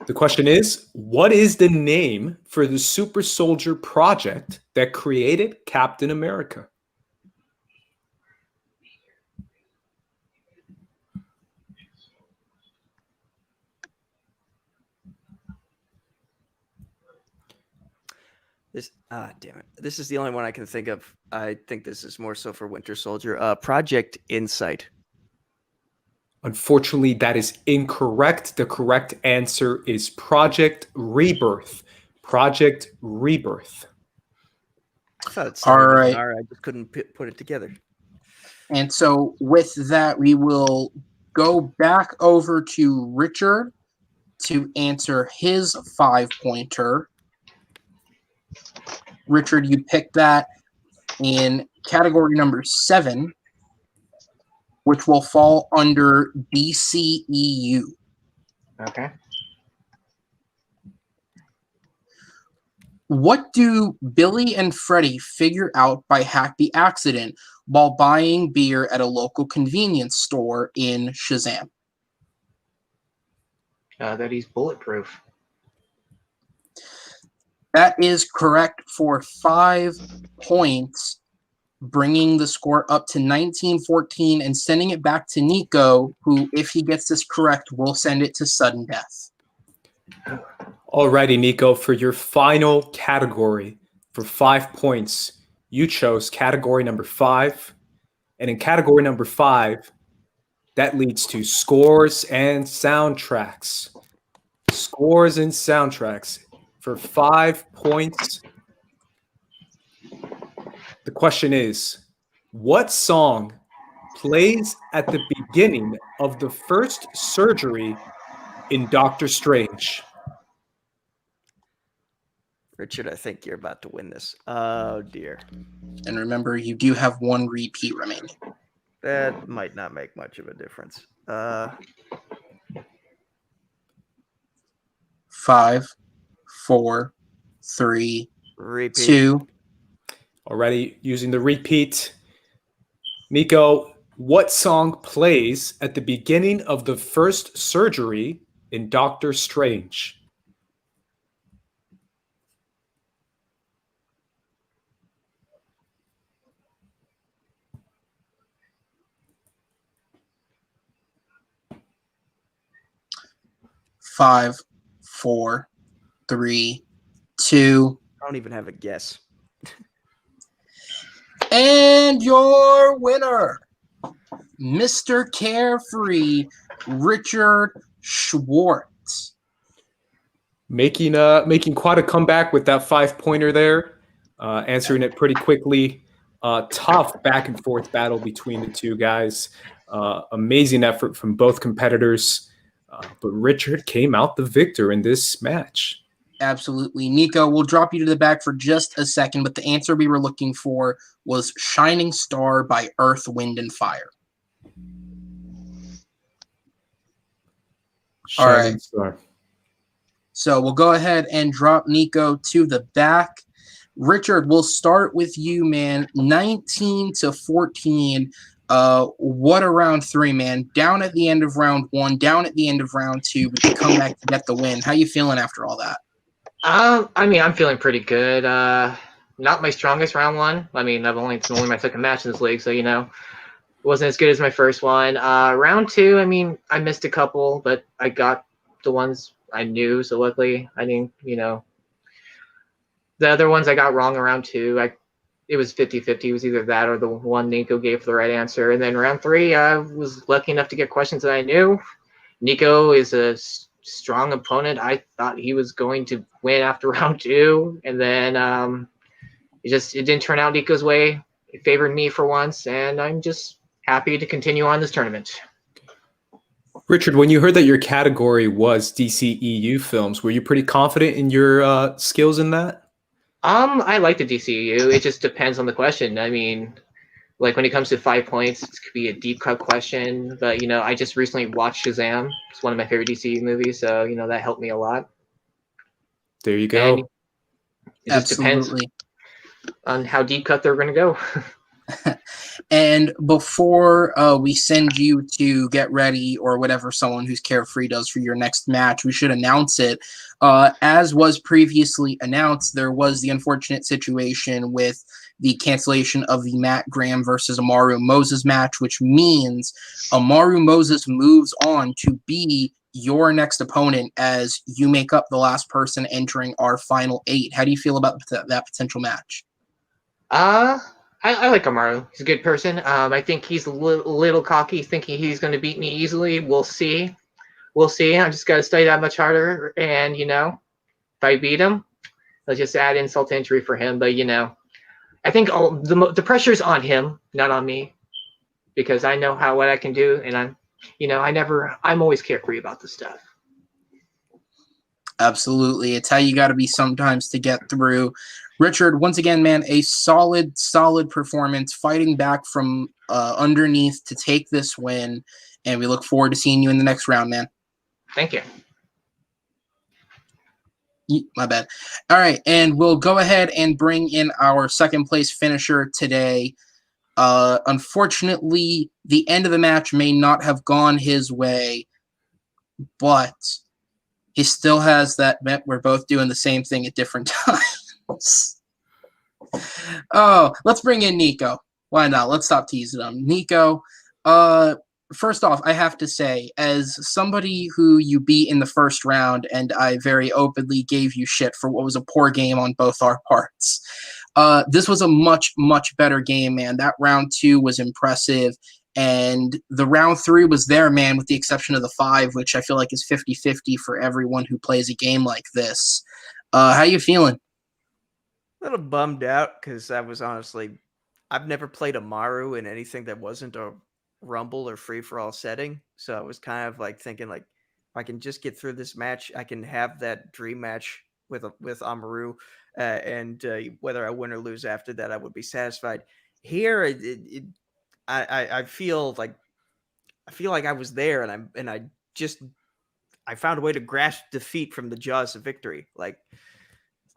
The question is, what is the name for the super soldier project that created Captain America? Damn it. This is the only one I can think of. I think this is more so for Winter Soldier. Project Insight. Unfortunately, that is incorrect. The correct answer is Project Rebirth. Project Rebirth. I thought it started All with right. an R. I just couldn't put it together. And so with that, we will go back over to Richard to answer his 5-pointer. Richard, you picked that in category number 7, which will fall under DCEU. Okay. What do Billy and Freddie figure out by happy accident while buying beer at a local convenience store in Shazam? That he's bulletproof. That is correct for 5 points, bringing the score up to 19-14 and sending it back to Nico, who, if he gets this correct, will send it to sudden death. Alrighty, Nico, for your final category, for 5 points, you chose category number 5. And in category number 5, that leads to scores and soundtracks. Scores and soundtracks. For 5 points, the question is, what song plays at the beginning of the first surgery in Doctor Strange? Richard, I think you're about to win this. Oh, dear. And remember, you do have 1 repeat remaining. That might not make much of a difference. 5, 4, 3, Repeat. 2. Already using the repeat. Nico, what song plays at the beginning of the first surgery in Doctor Strange? Five, 4, 3, 2. I don't even have a guess. And your winner, Mr. Carefree Richard Schwartz. Making quite a comeback with that 5-pointer there, answering it pretty quickly. Tough back and forth battle between the two guys. Amazing effort from both competitors. But Richard came out the victor in this match. Absolutely. Nico, we'll drop you to the back for just a second, but the answer we were looking for was Shining Star by Earth, Wind, and Fire. Shining Star. So we'll go ahead and drop Nico to the back. Richard, we'll start with you, man. 19-14. What a round 3, man. Down at the end of round 1, down at the end of round 2, but you come back to get the win. How you feeling after all that? I mean, I'm feeling pretty good. Not my strongest round 1. I mean, it's only my second match in this league, so it wasn't as good as my first one. Round 2, I mean, I missed a couple, but I got the ones I knew, so luckily I didn't, the other ones I got wrong around 2. It was 50-50. It was either that or the one Nico gave the right answer. And then round 3, I was lucky enough to get questions that I knew. Nico is a strong opponent. I thought he was going to win after round 2, and then it didn't turn out Nico's way. It favored me for once, and I'm just happy to continue on this tournament. Richard, when you heard that your category was DCEU films, were you pretty confident in your skills in that? I like the DCEU. It just depends on the question. I mean, like when it comes to 5 points, it could be a deep cut question. But I just recently watched Shazam. It's one of my favorite DCEU movies, so that helped me a lot. There you go. And it just depends on how deep cut they're going to go. And before we send you to get ready or whatever someone who's Carefree does for your next match, we should announce it. As was previously announced, there was the unfortunate situation with the cancellation of the Matt Graham versus Amaru Moses match, which means Amaru Moses moves on to be your next opponent as you make up the last person entering our final 8. How do you feel about that potential match? I like Amaru. He's a good person. I think he's a little cocky, thinking he's going to beat me easily. We'll see. I just got to study that much harder. And, if I beat him, I'll just add insult to injury for him. But, I think the pressure's on him, not on me, because I know what I can do. And I'm always carefree about this stuff. Absolutely. It's how you got to be sometimes to get through. Richard, once again, man, a solid performance, fighting back from underneath to take this win, and we look forward to seeing you in the next round, man. Thank you. My bad. All right, and we'll go ahead and bring in our second place finisher today. Unfortunately, the end of the match may not have gone his way, but he still has that bet. We're both doing the same thing at different times. Oh, let's bring in Nico. Why not? Let's stop teasing him. Nico, first off, I have to say, as somebody who you beat in the first round, and I very openly gave you shit for what was a poor game on both our parts, this was a much, much better game, man. That round 2 was impressive, and the round 3 was there, man, with the exception of the 5, which I feel like is 50-50 for everyone who plays a game like this. How you feeling? A little bummed out because I've never played Amaru in anything that wasn't a rumble or free-for-all setting. So I was kind of like thinking, like, if I can just get through this match, I can have that dream match with Amaru, and whether I win or lose after that, I would be satisfied. Here, I feel like I was there, and I found a way to grasp defeat from the jaws of victory. Like,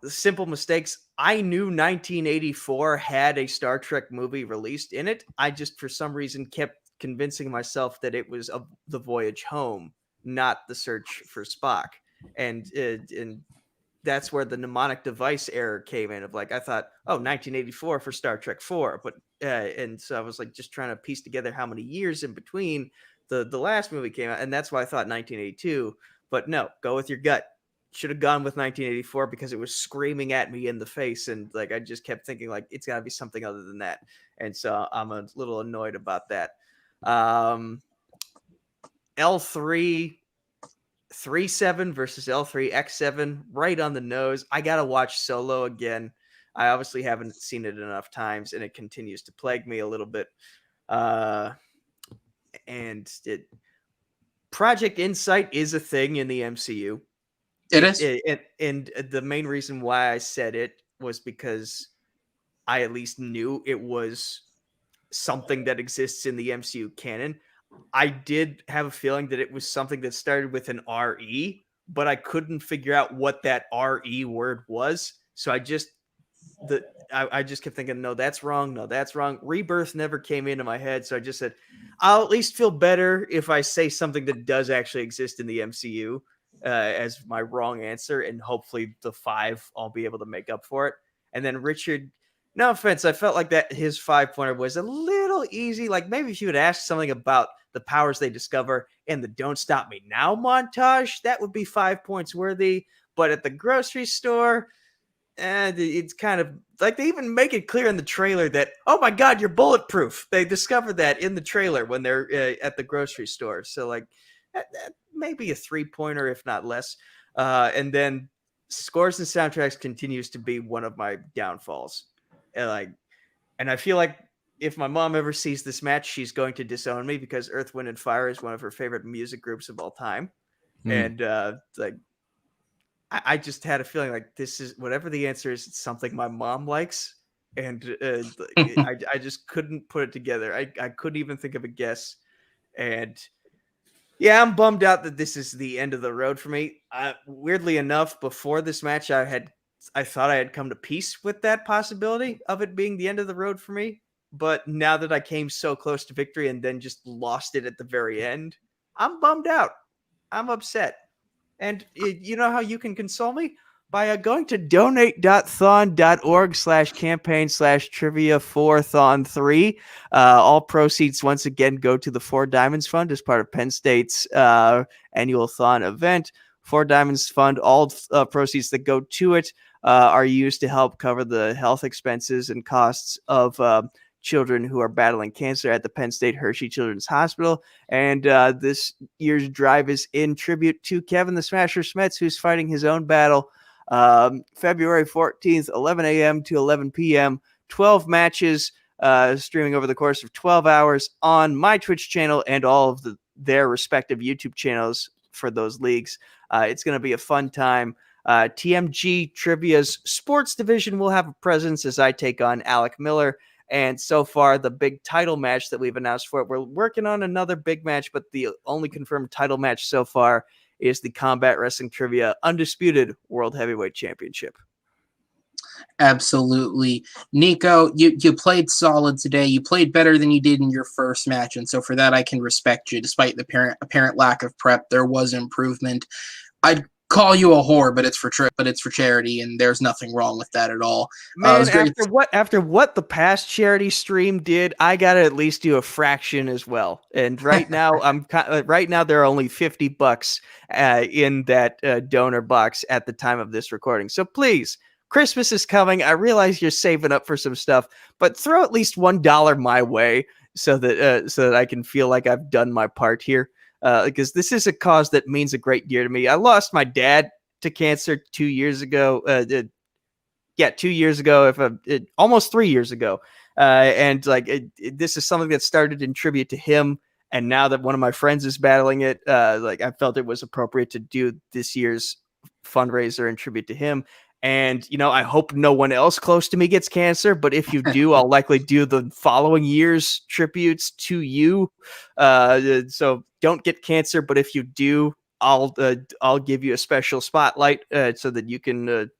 the simple mistakes. I knew 1984 had a Star Trek movie released in it. I just, for some reason, kept convincing myself that it was The Voyage Home, not The Search for Spock. And that's where the mnemonic device error came in of like, I thought, 1984 for Star Trek 4. But, and so I was like, just trying to piece together how many years in between the last movie came out. And that's why I thought 1982, but no, go with your gut. Should have gone with 1984 because it was screaming at me in the face. And like, I just kept thinking like, it's gotta be something other than that. And so I'm a little annoyed about that. L3 3-7 versus L3 X7, right on the nose. I got to watch Solo again. I obviously haven't seen it enough times and it continues to plague me a little bit. Project Insight is a thing in the MCU. It is. And the main reason why I said it was because I at least knew it was something that exists in the MCU canon. I did have a feeling that it was something that started with an RE, but I couldn't figure out what that RE word was. So I just kept thinking, no, that's wrong. No, that's wrong. Rebirth never came into my head. So I just said, I'll at least feel better if I say something that does actually exist in the MCU. As my wrong answer, and hopefully the 5 I'll be able to make up for it. And then Richard, no offense, I felt like that his 5-pointer was a little easy. Like maybe if you had asked something about the powers they discover and the Don't Stop Me Now montage, that would be 5 points worthy. But at the grocery store, and it's kind of like they even make it clear in the trailer that, oh my God, you're bulletproof. They discover that in the trailer when they're at the grocery store. So like, maybe a 3-pointer, if not less. And then Scores and Soundtracks continues to be one of my downfalls. And I feel like if my mom ever sees this match, she's going to disown me because Earth, Wind, and Fire is one of her favorite music groups of all time. And I just had a feeling like this is whatever the answer is, it's something my mom likes. And I just couldn't put it together. I couldn't even think of a guess. And yeah, I'm bummed out that this is the end of the road for me. Weirdly enough, before this match, I thought I had come to peace with that possibility of it being the end of the road for me. But now that I came so close to victory and then just lost it at the very end, I'm bummed out. I'm upset. And you know how you can console me? By going to donate.thon.org/campaign/trivia4thon3. All proceeds once again go to the Four Diamonds Fund as part of Penn State's annual Thon event. Four Diamonds Fund, all proceeds that go to it are used to help cover the health expenses and costs of children who are battling cancer at the Penn State Hershey Children's Hospital. And this year's drive is in tribute to Kevin the Smasher Smets, who's fighting his own battle. February 14th, 11 a.m. to 11 p.m., 12 matches streaming over the course of 12 hours on my Twitch channel and all of their respective YouTube channels for those leagues. It's going to be a fun time. TMG Trivia's sports division will have a presence as I take on Alec Miller. And so far, the big title match that we've announced for it, we're working on another big match, but the only confirmed title match so far is the Combat Wrestling Trivia Undisputed World Heavyweight Championship. Absolutely. Nico, you played solid today. You played better than you did in your first match, and so for that I can respect you. Despite the apparent lack of prep, there was improvement. I'd call you a whore, but it's for charity, and there's nothing wrong with that at all. Man, after what the past charity stream did, I gotta at least do a fraction as well. And right now, there are only $50 in that donor box at the time of this recording. So please, Christmas is coming. I realize you're saving up for some stuff, but throw at least $1 my way so that I can feel like I've done my part here. Because this is a cause that means a great deal to me. I lost my dad to cancer 2 years ago. 2 years ago, almost 3 years ago. And this is something that started in tribute to him. And now that one of my friends is battling it, I felt it was appropriate to do this year's fundraiser in tribute to him. And, I hope no one else close to me gets cancer, but if you do, I'll likely do the following year's tributes to you. So don't get cancer, but if you do, I'll give you a special spotlight so that you can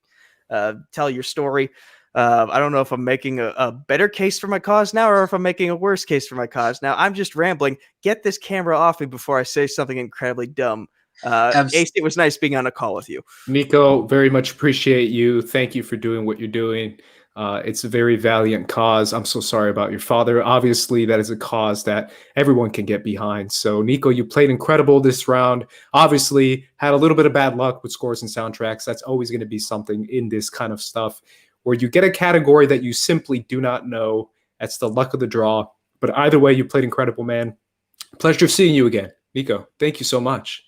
tell your story. I don't know if I'm making a better case for my cause now or if I'm making a worse case for my cause now. I'm just rambling. Get this camera off me before I say something incredibly dumb. Ace, it was nice being on a call with you. Nico, very much appreciate you. Thank you for doing what you're doing. It's a very valiant cause. I'm so sorry about your father. Obviously, that is a cause that everyone can get behind. So, Nico, you played incredible this round. Obviously, had a little bit of bad luck with scores and soundtracks. That's always going to be something in this kind of stuff where you get a category that you simply do not know. That's the luck of the draw. But either way, you played incredible, man. Pleasure seeing you again. Nico, thank you so much.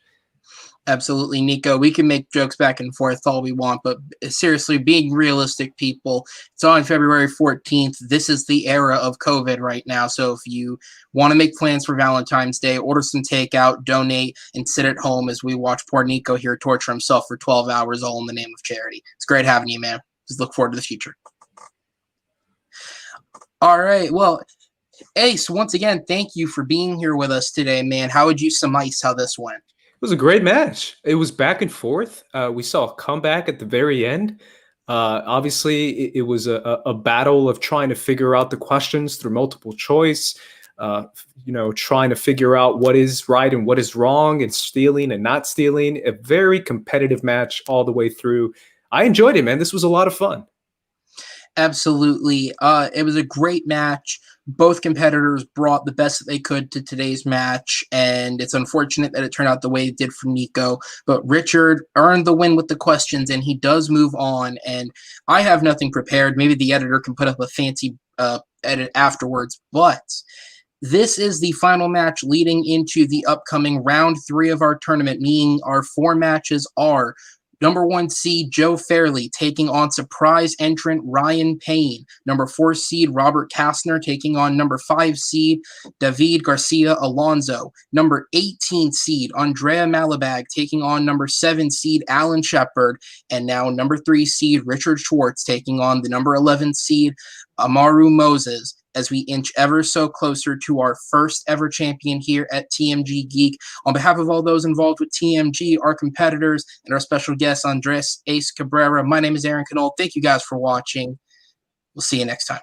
Absolutely, Nico. We can make jokes back and forth all we want, but seriously, being realistic, people, it's on February 14th. This is the era of COVID right now. So if you want to make plans for Valentine's Day, order some takeout, donate, and sit at home as we watch poor Nico here torture himself for 12 hours, all in the name of charity. It's great having you, man. Just look forward to the future. All right. Well, Ace, once again, thank you for being here with us today, man. How would you surmise how this went? It was a great match. It was back and forth. We saw a comeback at the very end. Obviously, it was a battle of trying to figure out the questions through multiple choice, trying to figure out what is right and what is wrong and stealing and not stealing. A very competitive match all the way through. I enjoyed it, man. This was a lot of fun. Absolutely. It was a great match. Both competitors brought the best that they could to today's match, and it's unfortunate that it turned out the way it did for Nico. But Richard earned the win with the questions, and he does move on. And I have nothing prepared. Maybe the editor can put up a fancy edit afterwards. But This is the final match leading into the upcoming round 3 of our tournament, meaning our 4 matches are number 1 seed Joe Fairley taking on surprise entrant Ryan Payne. Number 4 seed Robert Kastner taking on number 5 seed David Garcia Alonso. Number 18 seed Andrea Malabag taking on number 7 seed Alan Shepard. And now number 3 seed Richard Schwartz taking on the number 11 seed Amaru Moses, as we inch ever so closer to our first ever champion here at TMG Geek. On behalf of all those involved with TMG, our competitors, and our special guest, Andres Ace Cabrera, my name is Aaron Canole. Thank you guys for watching. We'll see you next time.